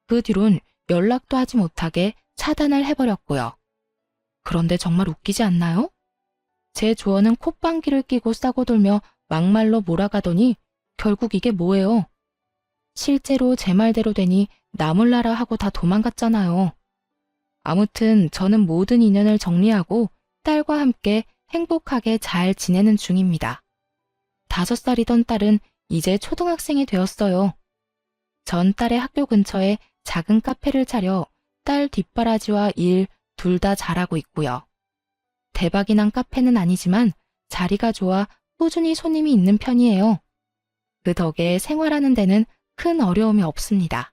그 뒤론 연락도 하지 못하게 차단을 해버렸고요. 그런데 정말 웃기지 않나요? 제 조언은 콧방귀를 끼고 싸고 돌며 막말로 몰아가더니 결국 이게 뭐예요? 실제로 제 말대로 되니 나몰라라 하고 다 도망갔잖아요. 아무튼 저는 모든 인연을 정리하고 딸과 함께 행복하게 잘 지내는 중입니다. 5살이던 딸은 이제 초등학생이 되었어요. 전 딸의 학교 근처에 작은 카페를 차려 딸 뒷바라지와 일 둘 다 잘하고 있고요. 대박이 난 카페는 아니지만 자리가 좋아 꾸준히 손님이 있는 편이에요. 그 덕에 생활하는 데는 큰 어려움이 없습니다.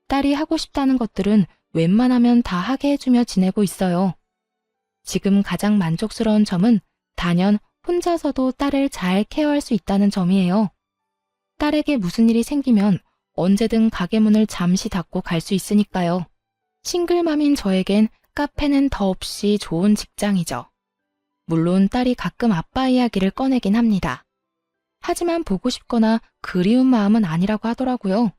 딸이 하고 싶다는 것들은 웬만하면 다 하게 해주며 지내고 있어요. 지금 가장 만족스러운 점은 단연 혼자서도 딸을 잘 케어할 수 있다는 점이에요. 딸에게 무슨 일이 생기면 언제든 가게 문을 잠시 닫고 갈 수 있으니까요. 싱글맘인 저에겐 카페는 더없이 좋은 직장이죠. 물론 딸이 가끔 아빠 이야기를 꺼내긴 합니다. 하지만 보고 싶거나 그리운 마음은 아니라고 하더라고요.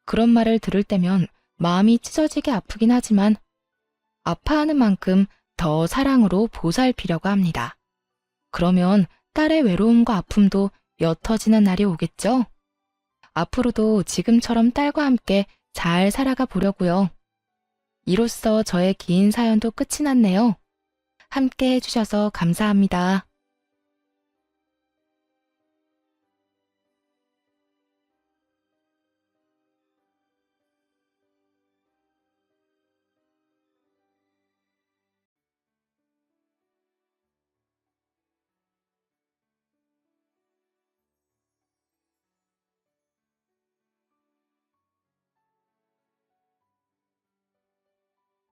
그런 말을 들을 때면 마음이 찢어지게 아프긴 하지만 아파하는 만큼 더 사랑으로 보살피려고 합니다. 그러면 딸의 외로움과 아픔도 옅어지는 날이 오겠죠? 앞으로도 지금처럼 딸과 함께 잘 살아가 보려고요. 이로써 저의 긴 사연도 끝이 났네요. 함께 해주셔서 감사합니다.